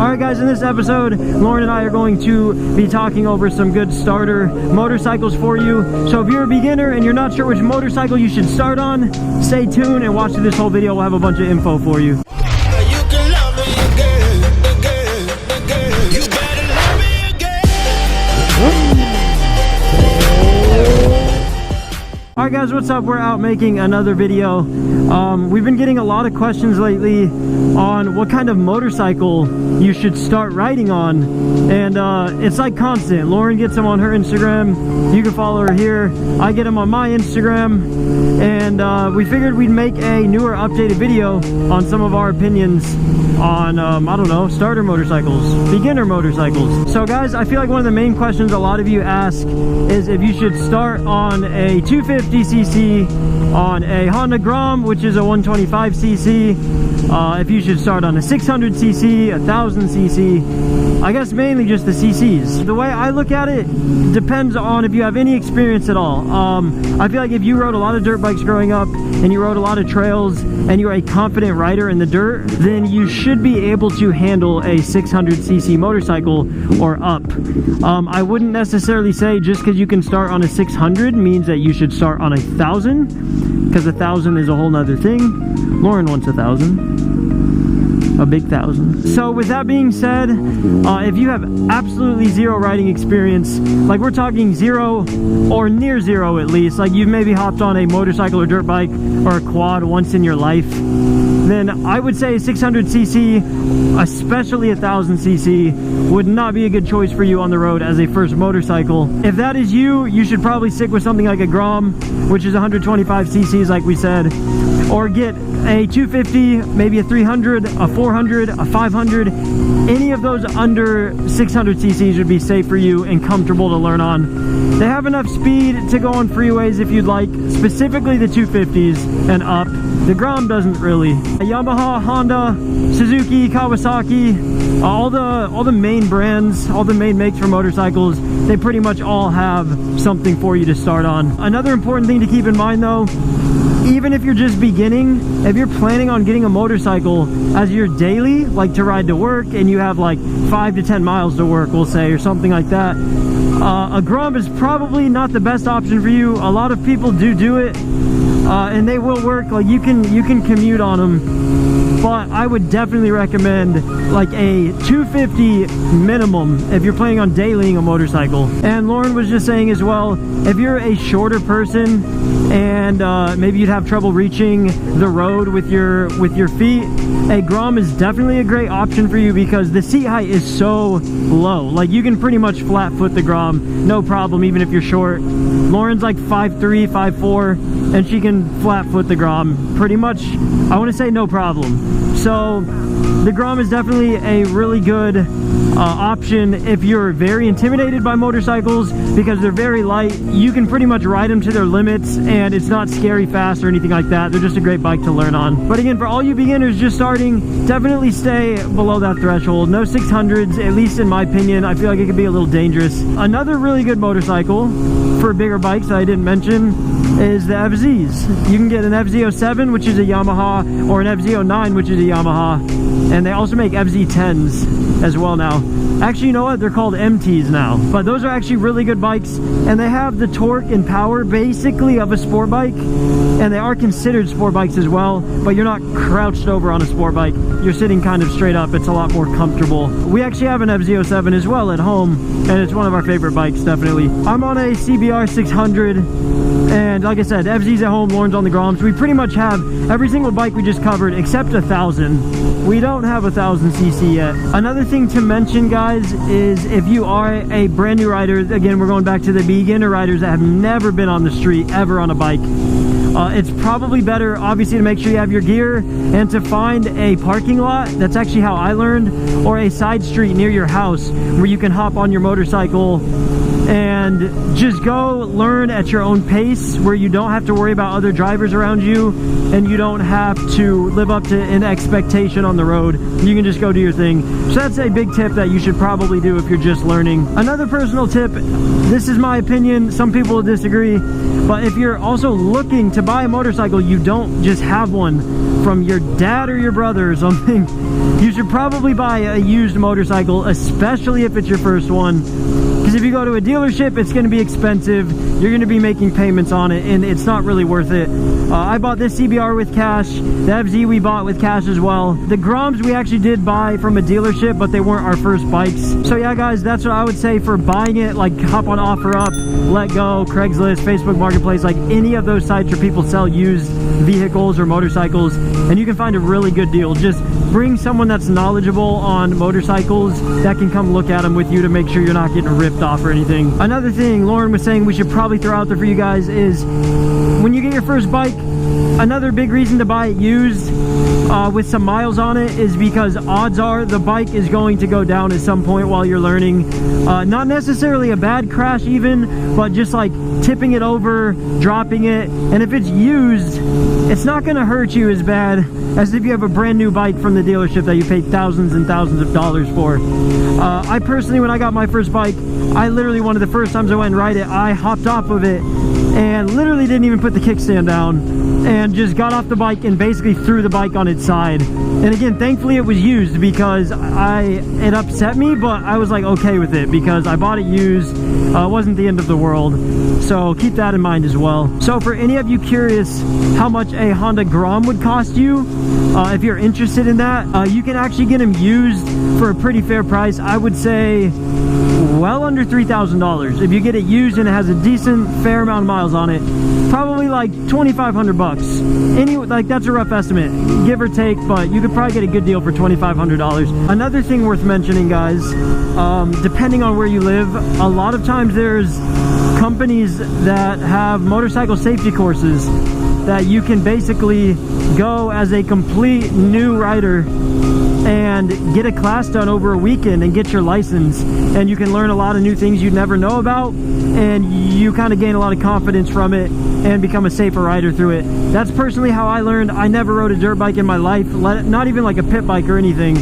Alright guys, in this episode, Lauren and I are going to be talking over some good starter motorcycles for you. So if you're a beginner and you're not sure which motorcycle you should start on, stay tuned and watch through this whole video. We'll have a bunch of info for you. Alright guys, what's up? We're out making another video. We've been getting a lot of questions lately on what kind of motorcycle you should start riding on, and it's like constant. Lauren gets them on her Instagram, you can follow her here, I get them on my Instagram, and we figured we'd make a newer updated video on some of our opinions on I don't know, starter motorcycles, beginner motorcycles. So guys, I feel like one of the main questions a lot of you ask is if you should start on a 250cc, on a Honda Grom, which is a 125cc, if you should start on a 600cc, 1000cc. I guess mainly just the cc's. The way I look at it depends on if you have any experience at all. I feel like if you rode a lot of dirt bikes growing up and you rode a lot of trails and you're a confident rider in the dirt, then you should be able to handle a 600cc motorcycle or up. I wouldn't necessarily say just because you can start on a 600 means that you should start on a 1000, because a 1000 is a whole nother thing. Lauren wants 1000. A big 1000. So with that being said, if you have absolutely zero riding experience, like we're talking zero or near zero at least, like you've maybe hopped on a motorcycle or dirt bike or a quad once in your life, then I would say 600cc, especially 1000cc, would not be a good choice for you on the road as a first motorcycle. If that is you, you should probably stick with something like a Grom, which is 125cc's like we said, or get a 250, maybe a 300, a 400, a 500. Any of those under 600cc's would be safe for you and comfortable to learn on. They have enough speed to go on freeways if you'd like, specifically the 250s and up. The Grom doesn't really. Yamaha, Honda, Suzuki, Kawasaki, all the main brands, all the main makes for motorcycles, they pretty much all have something for you to start on. Another important thing to keep in mind though, even if you're just beginning, if you're planning on getting a motorcycle as your daily, like to ride to work, and you have like 5 to 10 miles to work, we'll say, or something like that, a Grom is probably not the best option for you. A lot of people do it, and they will work. Like you can commute on them, but I would definitely recommend like a 250 minimum if you're planning on dailying a motorcycle. And Lauren was just saying as well, if you're a shorter person and maybe you'd have trouble reaching the road with your feet, a Grom is definitely a great option for you because the seat height is so low. Like you can pretty much flat foot the Grom, no problem, even if you're short. Lauren's like 5'3", 5'4", and she can flat foot the Grom pretty much, I want to say, no problem. So the Grom is definitely a really good option if you're very intimidated by motorcycles because they're very light. You can pretty much ride them to their limits and it's not scary fast or anything like that. They're just a great bike to learn on. But again, for all you beginners just starting, definitely stay below that threshold. No 600s, at least in my opinion. I feel like it could be a little dangerous. Another really good motorcycle for bigger bikes that I didn't mention is the FZs. You can get an FZ-07, which is a Yamaha, or an FZ-09, which is a Yamaha, and they also make FZ-10s as well now. Actually, you know what? They're called MTs now. But those are actually really good bikes, and they have the torque and power basically of a sport bike, and they are considered sport bikes as well, but you're not crouched over on a sport bike. You're sitting kind of straight up. It's a lot more comfortable. We actually have an FZ-07 as well at home, and it's one of our favorite bikes, definitely. I'm on a CBR600, and like I said, FZ's at home, Lauren's on the Groms. We pretty much have every single bike we just covered except 1000. We don't have 1000cc yet. Another thing to mention, guys, is if you are a brand new rider, again, we're going back to the beginner riders that have never been on the street ever on a bike. It's probably better, obviously, to make sure you have your gear and to find a parking lot. That's actually how I learned, or a side street near your house where you can hop on your motorcycle and just go learn at your own pace, where you don't have to worry about other drivers around you and you don't have to live up to an expectation on the road. You can just go do your thing. So that's a big tip that you should probably do if you're just learning. Another personal tip, this is my opinion, some people will disagree, but if you're also looking to buy a motorcycle, you don't just have one from your dad or your brother or something. you should probably buy a used motorcycle, especially if it's your first one. Because if you go to a dealership, it's going to be expensive. You're going to be making payments on it, and it's not really worth it. I bought this CBR with cash. The FZ we bought with cash as well. The Groms we actually did buy from a dealership, but they weren't our first bikes. So yeah, guys, that's what I would say for buying it. Like, hop on OfferUp, Let Go, Craigslist, Facebook Marketplace, like any of those sites where people sell used vehicles or motorcycles, and you can find a really good deal. Just bring someone that's knowledgeable on motorcycles that can come look at them with you to make sure you're not getting ripped off or anything. Another thing Lauren was saying we should probably throw out there for you guys is when you get your first bike, another big reason to buy it used with some miles on it is because odds are the bike is going to go down at some point while you're learning. Not necessarily a bad crash even, but just like tipping it over, dropping it. And if it's used, it's not going to hurt you as bad as if you have a brand new bike from the dealership that you paid thousands and thousands of dollars for. I personally, when I got my first bike, I literally, one of the first times I went and ride it, I hopped off of it and literally didn't even put the kickstand down and just got off the bike and basically threw the bike on its side. And again, thankfully it was used because it upset me, but I was like okay with it because I bought it used. It wasn't the end of the world. So keep that in mind as well. So for any of you curious how much a Honda Grom would cost you, if you're interested in that, you can actually get them used for a pretty fair price. I would say well under $3,000 if you get it used and it has a decent fair amount of miles on it. Probably like 2,500 bucks. Like that's a rough estimate, give or take, but you could probably get a good deal for $2,500. Another thing worth mentioning, guys, depending on where you live, a lot of times there's companies that have motorcycle safety courses that you can basically go as a complete new rider and get a class done over a weekend and get your license, and you can learn a lot of new things you'd never know about, and you kind of gain a lot of confidence from it and become a safer rider through it. That's personally how I learned. I never rode a dirt bike in my life, not even like a pit bike or anything.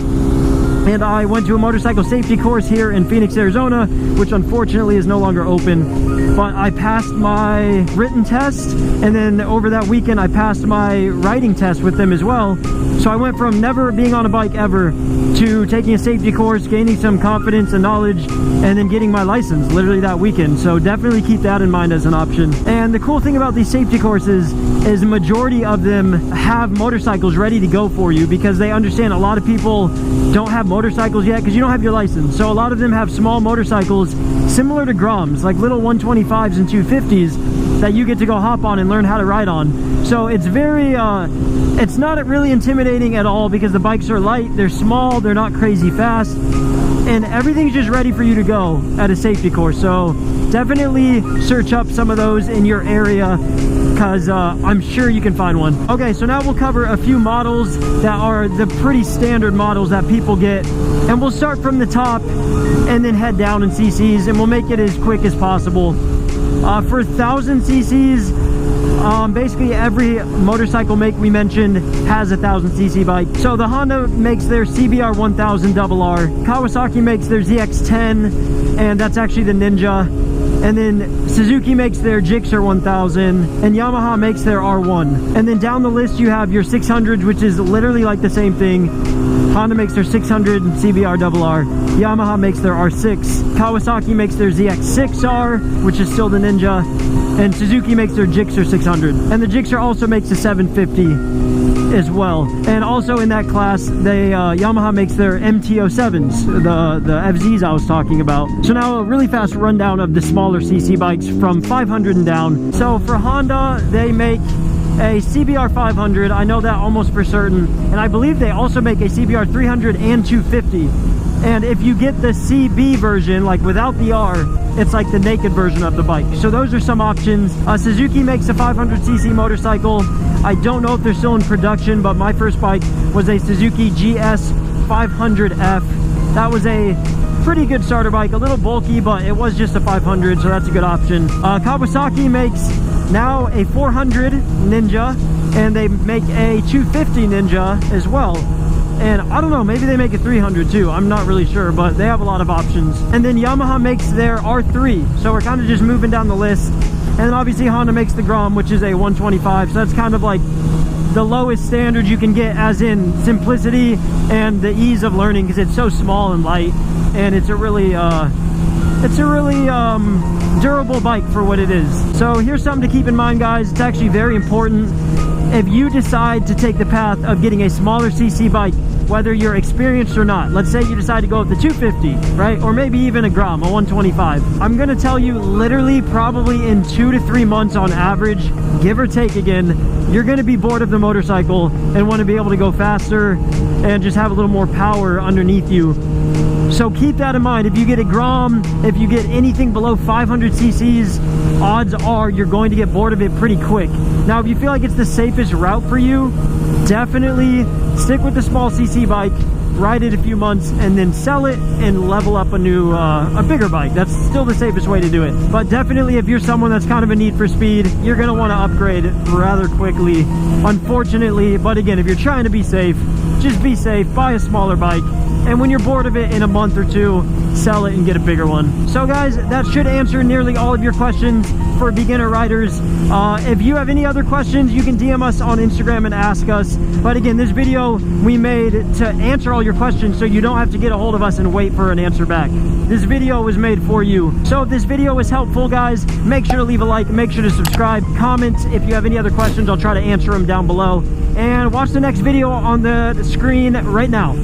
And I went to a motorcycle safety course here in Phoenix, Arizona, which unfortunately is no longer open. But I passed my written test, and then over that weekend I passed my riding test with them as well. So I went from never being on a bike ever to taking a safety course, gaining some confidence and knowledge, and then getting my license literally that weekend. So definitely keep that in mind as an option. And the cool thing about these safety courses is the majority of them have motorcycles ready to go for you, because they understand a lot of people don't have motorcycles yet because you don't have your license. So a lot of them have small motorcycles similar to Groms, like little 125s and 250s that you get to go hop on and learn how to ride on. So it's very it's not really intimidating at all because the bikes are light, they're small, they're not crazy fast, and everything's just ready for you to go at a safety course. So definitely search up some of those in your area, because I'm sure you can find one. Okay, so now we'll cover a few models that are the pretty standard models that people get, and we'll start from the top and then head down in CCs, and we'll make it as quick as possible. For 1,000 CCs, basically every motorcycle make we mentioned has a 1,000 cc bike. So the Honda makes their CBR600RR, Kawasaki makes their ZX10, and that's actually the Ninja. And then Suzuki makes their Gixxer 1000, and Yamaha makes their R1. And then down the list you have your 600s, which is literally like the same thing. Honda makes their 600 CBR RR. Yamaha makes their R6. Kawasaki makes their ZX6R, which is still the Ninja. And Suzuki makes their Gixxer 600. And the Gixxer also makes the 750 as well. And also in that class, Yamaha makes their MT-07s, the FZs I was talking about. So now a really fast rundown of the smaller CC bikes from 500 and down. So for Honda, they make a CBR500, I know that almost for certain, and I believe they also make a CBR300 and 250. And if you get the CB version, like without the R, it's like the naked version of the bike. So those are some options. Suzuki makes a 500cc motorcycle. I don't know if they're still in production, but my first bike was a Suzuki GS500F. That was a pretty good starter bike, a little bulky, but it was just a 500, so that's a good option. Kawasaki makes now a 400 Ninja, and they make a 250 Ninja as well. And I don't know, maybe they make a 300 too, I'm not really sure, but they have a lot of options. And then Yamaha makes their R3, so we're kind of just moving down the list. And then obviously Honda makes the Grom, which is a 125, so that's kind of like the lowest standard you can get, as in simplicity and the ease of learning, because it's so small and light, and it's a really durable bike for what it is. So here's something to keep in mind, guys. It's actually very important. If you decide to take the path of getting a smaller CC bike, whether you're experienced or not, let's say you decide to go with the 250, right? Or maybe even a Grom, a 125. I'm gonna tell you, literally probably in 2 to 3 months on average, give or take again, you're gonna be bored of the motorcycle and wanna be able to go faster and just have a little more power underneath you. So keep that in mind. If you get a Grom, if you get anything below 500 cc's, odds are you're going to get bored of it pretty quick. Now, if you feel like it's the safest route for you, definitely stick with the small CC bike, ride it a few months, and then sell it and level up a bigger bike. That's still the safest way to do it. But definitely, if you're someone that's kind of a need for speed, you're gonna want to upgrade rather quickly, unfortunately. But again, if you're trying to be safe, just be safe, buy a smaller bike, and when you're bored of it in a month or two, sell it and get a bigger one. So guys, that should answer nearly all of your questions for beginner riders. If you have any other questions, you can DM us on Instagram and ask us. But again, this video we made to answer all your questions, so you don't have to get a hold of us and wait for an answer back. This video was made for you. So if this video was helpful, guys, make sure to leave a like, make sure to subscribe, comment if you have any other questions. I'll try to answer them down below, and watch the next video on the screen right now.